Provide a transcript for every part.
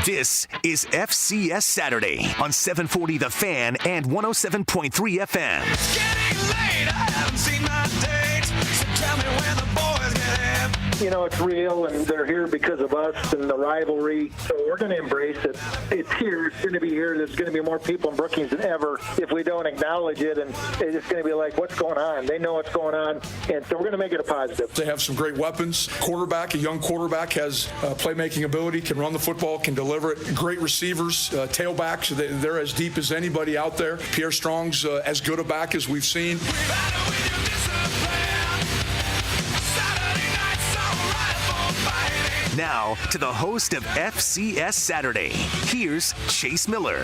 This is FCS Saturday on 740 The Fan and 107.3 FM. It's getting late, I haven't seen my date, so tell me when the boys get here. You know, it's real, and they're here because of us and the rivalry, so we're going to embrace it. It's here. It's going to be here. There's going to be more people in Brookings than ever if we don't acknowledge it, and it's just going to be like, what's going on? They know what's going on, and so we're going to make it a positive. They have some great weapons. Quarterback, a young quarterback, has playmaking ability, can run the football, can deliver it. Great receivers, tailbacks, they're as deep as anybody out there. Pierre Strong's as good a back as we've seen. Now, to the host of FCS Saturday, here's Chase Miller.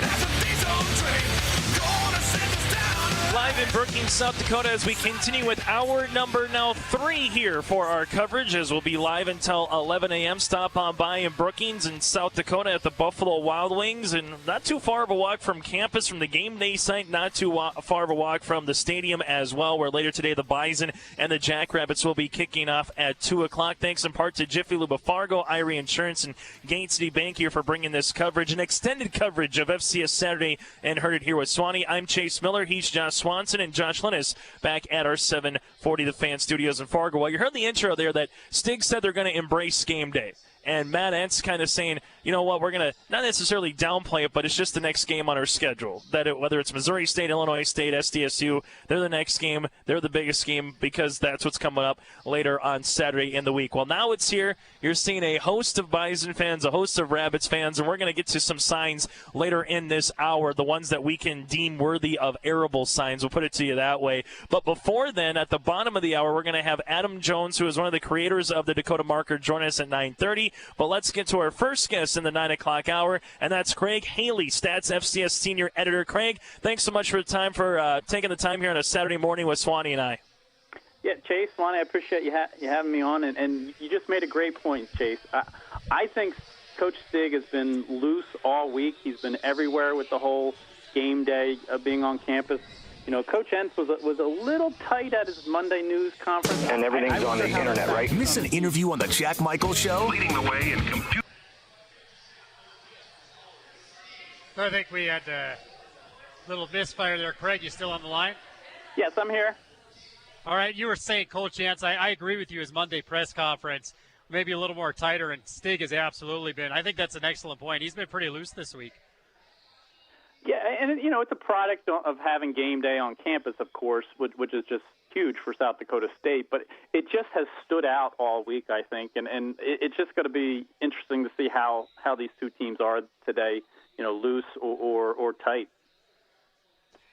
Live in Brookings, South Dakota, as we continue with hour number 3 here for our coverage, as we'll be live until 11 a.m. Stop on by in Brookings in South Dakota at the Buffalo Wild Wings, and not too far of a walk from campus, from the game day site, not too far of a walk from the stadium as well, where later today the Bison and the Jackrabbits will be kicking off at 2 o'clock. Thanks in part to Jiffy Lube of Fargo, Irie Insurance, and Gain City Bank here for bringing this coverage, an extended coverage of FCS Saturday, and heard it here with Swanee. I'm Chase Miller. He's Josh Swanson, and Josh Linus back at our 740 The Fan studios in Fargo. Well, you heard the intro there that Stig said they're going to embrace game day. And Matt Entz kind of saying, you know what, we're going to not necessarily downplay it, but it's just the next game on our schedule. Whether it's Missouri State, Illinois State, SDSU, they're the next game. They're the biggest game because that's what's coming up later on Saturday in the week. Well, now it's here. You're seeing a host of Bison fans, a host of Rabbits fans, and we're going to get to some signs later in this hour, the ones that we can deem worthy of arable signs. We'll put it to you that way. But before then, at the bottom of the hour, we're going to have Adam Jones, who is one of the creators of the Dakota Marker, join us at 9:30. But let's get to our first guest in the 9 o'clock hour, and that's Craig Haley, Stats FCS Senior Editor. Craig, thanks so much for taking the time here on a Saturday morning with Swanee and I. Yeah, Chase, Swanee, I appreciate you having me on, and you just made a great point, Chase. I think Coach Stig has been loose all week. He's been everywhere with the whole game day of being on campus. You know, Coach Entz was a little tight at his Monday news conference. And everything's on the internet, right? Miss an interview on the Jack Michael Show? Leading the way in computer. I think we had a little misfire there. Craig, you still on the line? Yes, I'm here. All right, you were saying, Coach Entz, I agree with you, his Monday press conference, maybe a little more tighter, and Stig has absolutely been. I think that's an excellent point. He's been pretty loose this week. Yeah, and, you know, it's a product of having game day on campus, of course, which is just huge for South Dakota State. But it just has stood out all week, I think, and it's just going to be interesting to see how these two teams are today, you know, loose or tight.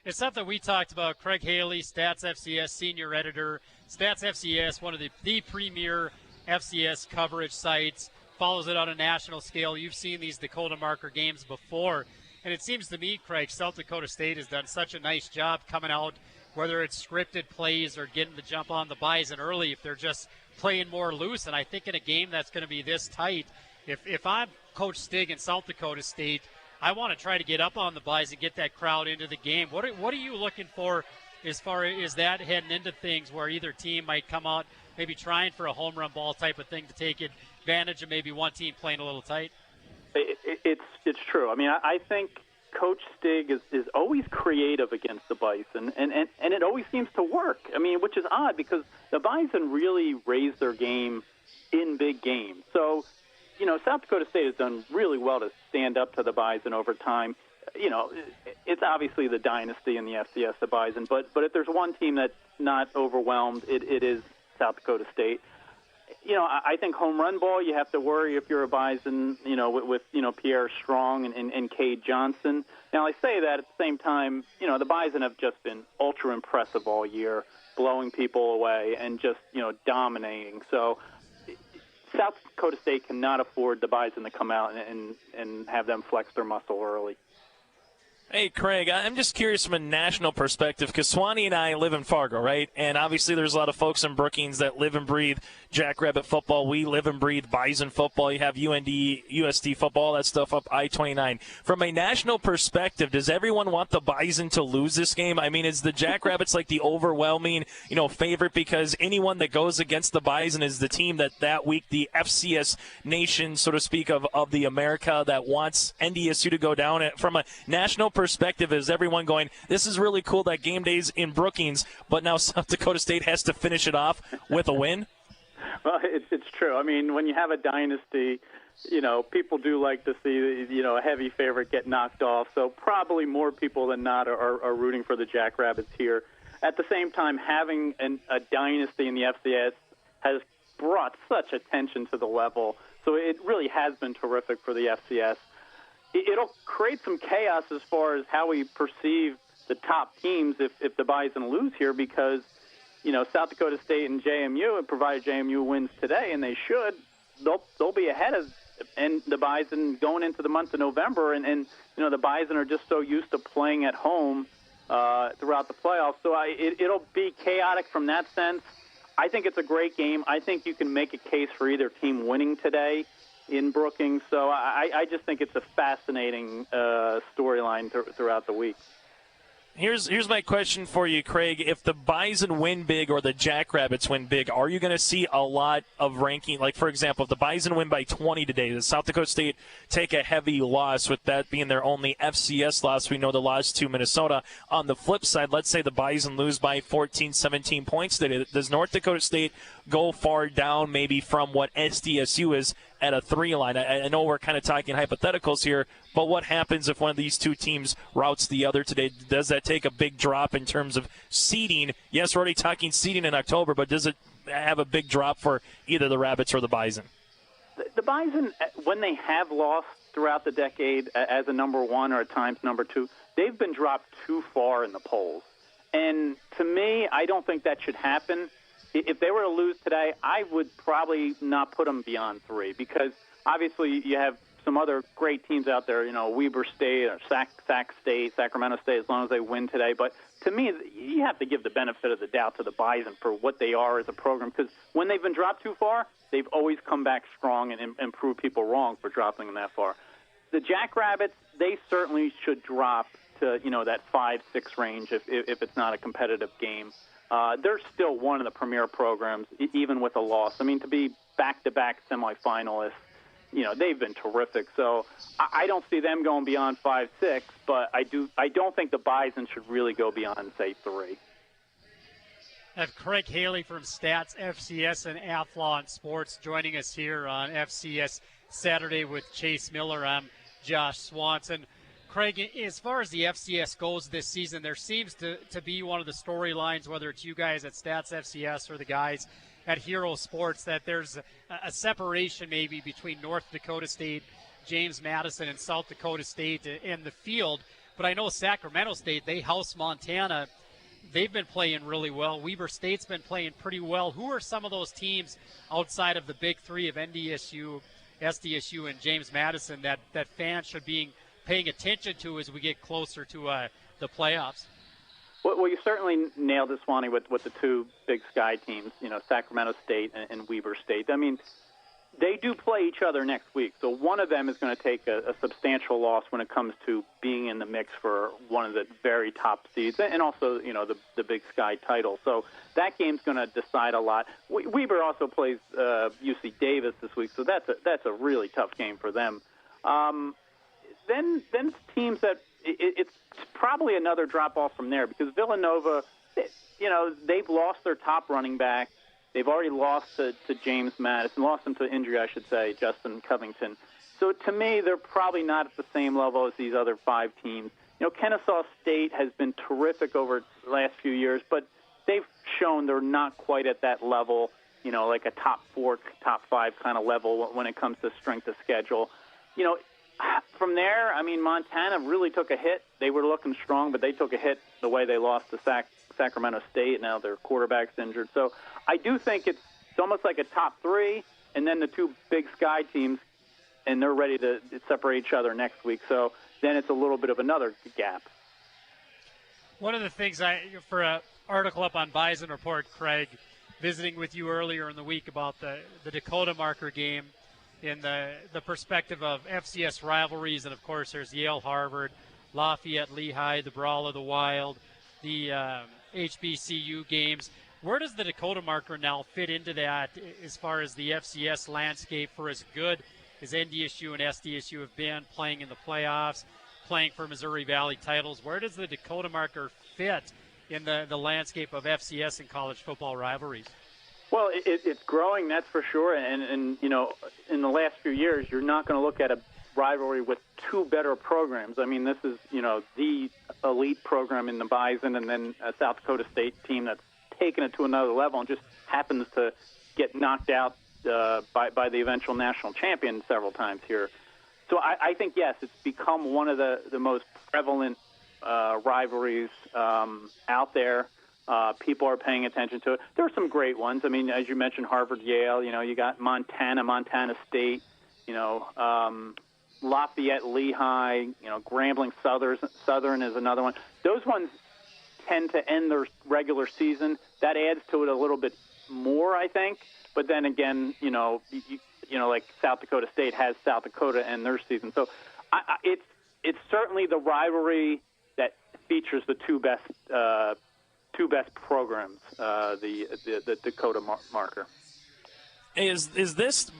It's something we talked about. Craig Haley, Stats FCS Senior Editor. Stats FCS, one of the premier FCS coverage sites, follows it on a national scale. You've seen these Dakota Marker games before. And it seems to me, Craig, South Dakota State has done such a nice job coming out, whether it's scripted plays or getting the jump on the Bison early, if they're just playing more loose. And I think in a game that's going to be this tight, if I'm Coach Stig in South Dakota State, I want to try to get up on the Bison, get that crowd into the game. What are you looking for as far as that heading into things where either team might come out maybe trying for a home run ball type of thing to take advantage of maybe one team playing a little tight? It's true. I mean, I think Coach Stig is always creative against the Bison, and it always seems to work. I mean, which is odd because the Bison really raised their game in big games. So, you know, South Dakota State has done really well to stand up to the Bison over time. You know, it's obviously the dynasty in the FCS, the Bison, but if there's one team that's not overwhelmed, it is South Dakota State. You know, I think home run ball, you have to worry if you're a Bison, you know, with Pierre Strong and Cade Johnson. Now, I say that at the same time, you know, the Bison have just been ultra impressive all year, blowing people away and just, you know, dominating. So South Dakota State cannot afford the Bison to come out and have them flex their muscle early. Hey, Craig, I'm just curious from a national perspective because Swanee and I live in Fargo, right? And obviously there's a lot of folks in Brookings that live and breathe Jackrabbit football. We live and breathe Bison football. You have UND, USD football, all that stuff up I-29. From a national perspective, does everyone want the Bison to lose this game? I mean, is the Jackrabbits like the overwhelming, favorite because anyone that goes against the Bison is the team that week, the FCS nation, so to speak, of the America that wants NDSU to go down? From a national perspective, is everyone going, this is really cool that game day's in Brookings, but now South Dakota State has to finish it off with a win? Well, it's true. I mean, when you have a dynasty, people do like to see, a heavy favorite get knocked off. So probably more people than not are rooting for the Jackrabbits here. At the same time, having a dynasty in the FCS has brought such attention to the level. So it really has been terrific for the FCS. It'll create some chaos as far as how we perceive the top teams if the Bison lose here because, South Dakota State and JMU, and provided JMU wins today, and they should, they'll be ahead of and the Bison going into the month of November. And the Bison are just so used to playing at home throughout the playoffs. So it'll be chaotic from that sense. I think it's a great game. I think you can make a case for either team winning today in Brookings. So I just think it's a fascinating storyline throughout the week. Here's my question for you, Craig. If the Bison win big or the Jackrabbits win big, are you going to see a lot of ranking? Like, for example, if the Bison win by 20 today, does South Dakota State take a heavy loss, with that being their only FCS loss? We know the loss to Minnesota. On the flip side, let's say the Bison lose by 14, 17 points today. Does North Dakota State go far down maybe from what SDSU is at a 3 line? I know we're kind of talking hypotheticals here, but what happens if one of these two teams routes the other today? Does that take a big drop in terms of seeding? Yes, we're already talking seeding in October, but does it have a big drop for either the Rabbits or the Bison? The Bison, when they have lost throughout the decade as a number 1 or at times number 2, they've been dropped too far in the polls. And to me, I don't think that should happen. If they were to lose today, I would probably not put them beyond 3 because obviously you have some other great teams out there, Weber State or Sac State, Sacramento State, as long as they win today. But to me, you have to give the benefit of the doubt to the Bison for what they are as a program because when they've been dropped too far, they've always come back strong and proved people wrong for dropping them that far. The Jackrabbits, they certainly should drop to, that 5-6 range if it's not a competitive game. They're still one of the premier programs, even with a loss. I mean, to be back-to-back semifinalists, they've been terrific. So I don't see them going beyond 5-6, but I don't think the Bison should really go beyond, say, 3. I have Craig Haley from Stats, FCS, and Athlon Sports joining us here on FCS Saturday with Chase Miller. I'm Josh Swanson. Craig, as far as the FCS goes this season, there seems to be one of the storylines, whether it's you guys at Stats FCS or the guys at Hero Sports, that there's a separation maybe between North Dakota State, James Madison, and South Dakota State in the field. But I know Sacramento State, they house Montana. They've been playing really well. Weber State's been playing pretty well. Who are some of those teams outside of the big 3 of NDSU, SDSU, and James Madison that fans should be paying attention to as we get closer to the playoffs? Well, you certainly nailed it, Swanee, with the 2 Big Sky teams, Sacramento State and Weber State. I mean, they do play each other next week, so one of them is going to take a substantial loss when it comes to being in the mix for one of the very top seeds, and also, the Big Sky title. So that game's going to decide a lot. Weber also plays UC Davis this week, so that's a really tough game for them. Then teams that it's probably another drop-off from there because Villanova, they've lost their top running back. They've already lost to James Madison, lost him to injury, I should say, Justin Covington. So to me, they're probably not at the same level as these other 5 teams. Kennesaw State has been terrific over the last few years, but they've shown they're not quite at that level, like a top 4, top 5 kind of level when it comes to strength of schedule. From there, I mean, Montana really took a hit. They were looking strong, but they took a hit the way they lost to Sacramento State. Now their quarterback's injured. So I do think it's almost like a top 3, and then the 2 Big Sky teams and they're ready to separate each other next week. So then it's a little bit of another gap. One of the things for an article up on Bison Report, Craig, visiting with you earlier in the week about the Dakota Marker game in the perspective of FCS rivalries, and of course there's Yale-Harvard, Lafayette-Lehigh, the Brawl of the Wild, the HBCU games. Where does the Dakota Marker now fit into that as far as the FCS landscape for as good as NDSU and SDSU have been playing in the playoffs, playing for Missouri Valley titles? Where does the Dakota Marker fit in the landscape of FCS and college football rivalries? Well, it's growing, that's for sure. And you know, in the last few years, you're not going to look at a rivalry with two better programs. I mean, this is, you know, the elite program in the Bison, and then a South Dakota State team that's taken it to another level and just happens to get knocked out by the eventual national champion several times here. So I think, yes, it's become one of the most prevalent rivalries out there. People are paying attention to it. There are some great ones. I mean, as you mentioned, Harvard, Yale. You know, you got Montana State. You know, Lafayette, Lehigh. You know, Grambling, Southern is another one. Those ones tend to end their regular season. That adds to it a little bit more, I think. But then again, you know, like South Dakota State has South Dakota end their season. So it's certainly the rivalry that features the two best programs, the Dakota Marker. Is this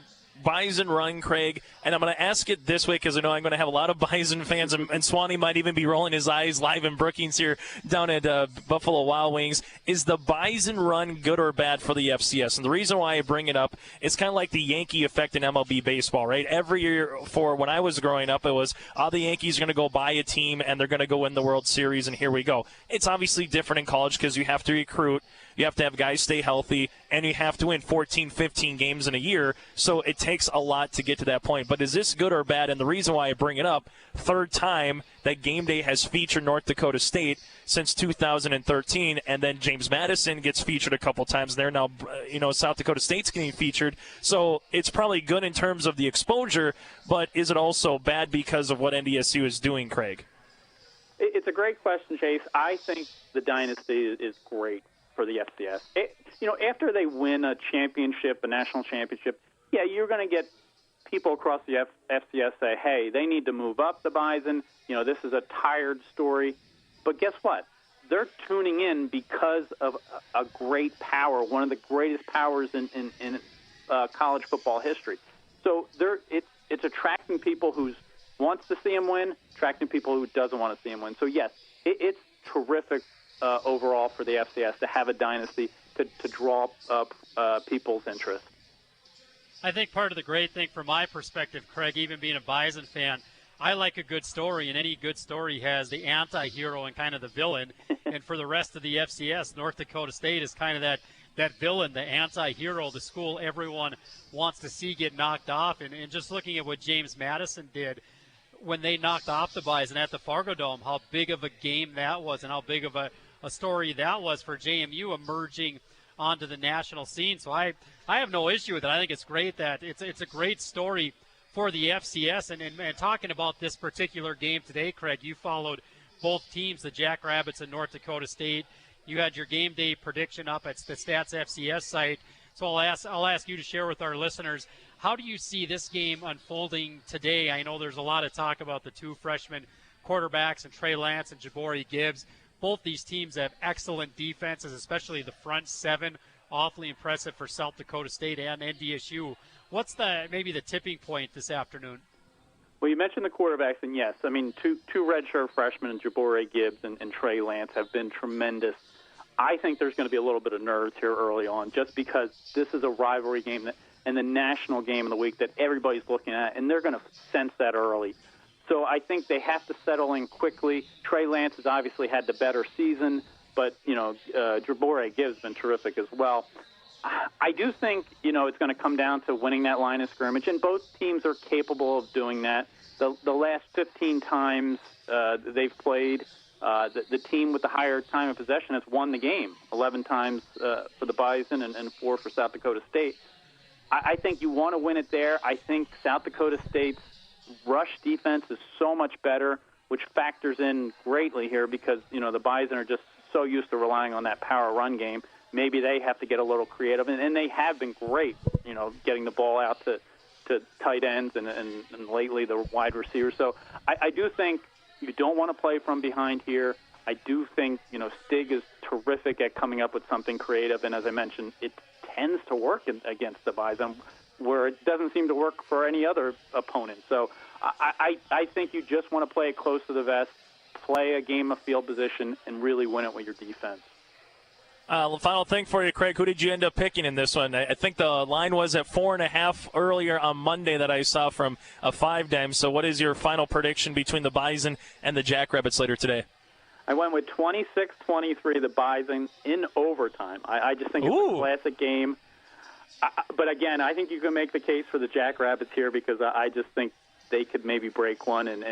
Bison run, Craig? And I'm going to ask it this way because I know I'm going to have a lot of Bison fans, and Swanee might even be rolling his eyes live in Brookings here down at Buffalo Wild Wings. Is the Bison run good or bad for the FCS? And the reason why I bring it up, it's kind of like the Yankee effect in MLB baseball, right? Every year for when I was growing up, it was, the Yankees are going to go buy a team and they're going to go win the World Series, and here we go. It's obviously different in college because you have to recruit, you have to have guys stay healthy, and you have to win 14, 15 games in a year, so it takes a lot to get to that point. But is this good or bad? And the reason why I bring it up, third time that Game Day has featured North Dakota State since 2013, and then James Madison gets featured a couple times there. Now, South Dakota State's getting featured, so it's probably good in terms of the exposure, but is it also bad because of what NDSU is doing, Craig? It's a great question, Chase. I think the dynasty is great for the FCS. After they win a championship, a national championship, yeah, you're going to get people across the FCS say, hey, they need to move up the Bison. This is a tired story. But guess what? They're tuning in because of a great power, one of the greatest powers in college football history. So it's attracting people who wants to see them win, attracting people who doesn't want to see them win. So, yes, it's terrific overall for the FCS to have a dynasty to draw people's interest. I think part of the great thing from my perspective, Craig, even being a Bison fan, I like a good story, and any good story has the anti-hero and kind of the villain. And for the rest of the FCS, North Dakota State is kind of that villain, the anti-hero, the school everyone wants to see get knocked off. And just looking at what James Madison did when they knocked off the Bison at the Fargo Dome, how big of a game that was and how big of a story that was for JMU emerging onto the national scene. So I have no issue with it. I think it's great that it's a great story for the FCS. And talking about this particular game today, Craig, you followed both teams, the Jackrabbits and North Dakota State. You had your game day prediction up at the Stats FCS site. So I'll ask you to share with our listeners, how do you see this game unfolding today? I know there's a lot of talk about the two freshman quarterbacks and Trey Lance and Jabari Gibbs. Both these teams have excellent defenses, especially the front seven, awfully impressive for South Dakota State and NDSU. What's maybe the tipping point this afternoon? Well, you mentioned the quarterbacks, and yes, I mean, two redshirt freshmen, Jabari Gibbs and Trey Lance, have been tremendous. I think there's going to be a little bit of nerves here early on, just because this is a rivalry game and the national game of the week that everybody's looking at, and they're going to sense that early. So I think they have to settle in quickly. Trey Lance has obviously had the better season, but, Jabari Gibbs has been terrific as well. I do think, it's going to come down to winning that line of scrimmage, and both teams are capable of doing that. The last 15 times they've played, the team with the higher time of possession has won the game, 11 times for the Bison and 4 for South Dakota State. I think you want to win it there. I think South Dakota State's rush defense is so much better, which factors in greatly here because, the Bison are just so used to relying on that power run game. Maybe they have to get a little creative, and they have been great, getting the ball out to tight ends and lately the wide receivers. So I do think you don't want to play from behind here. I do think, Stig is terrific at coming up with something creative, and as I mentioned, it tends to work against the Bison where it doesn't seem to work for any other opponent. So I think you just want to play it close to the vest, play a game of field position, and really win it with your defense. Final thing for you, Craig. Who did you end up picking in this one? I think the line was at 4.5 earlier on Monday that I saw from a 5-dime. So what is your final prediction between the Bison and the Jackrabbits later today? I went with 26-23, the Bison in overtime. I just think it's a classic game. But again, I think you can make the case for the Jackrabbits here because I just think they could maybe break one and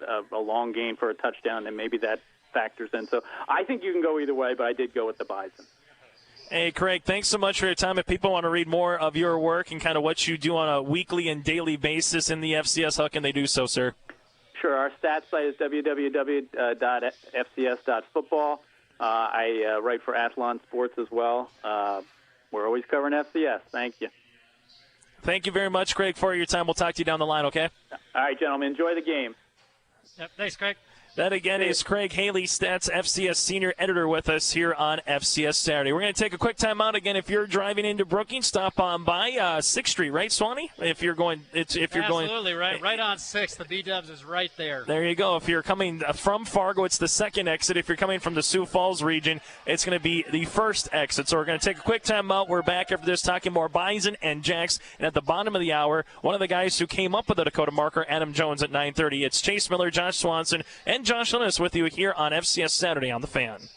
a long gain for a touchdown, and maybe that factors in. So I think you can go either way, but I did go with the Bison. Hey, Craig, thanks so much for your time. If people want to read more of your work and kind of what you do on a weekly and daily basis in the FCS, how can they do so, sir? Sure. Our stats site is www.fcs.football. I write for Athlon Sports as well. We're always covering FCS. Thank you. Thank you very much, Craig, for your time. We'll talk to you down the line, okay? All right, gentlemen. Enjoy the game. Yep, thanks, Craig. That, again, is Craig Haley, Stats FCS Senior Editor with us here on FCS Saturday. We're going to take a quick time out. Again, if you're driving into Brookings, stop on by 6th Street, right, Swanee? If you're going, Absolutely, right on 6th. The B-Dubs is right there. There you go. If you're coming from Fargo, it's the second exit. If you're coming from the Sioux Falls region, it's going to be the first exit. So we're going to take a quick time out. We're back after this talking more Bison and Jacks. And at the bottom of the hour, one of the guys who came up with the Dakota marker, Adam Jones, at 9:30. It's Chase Miller, Josh Swanson, and Josh Linus with you here on FCS Saturday on The Fan.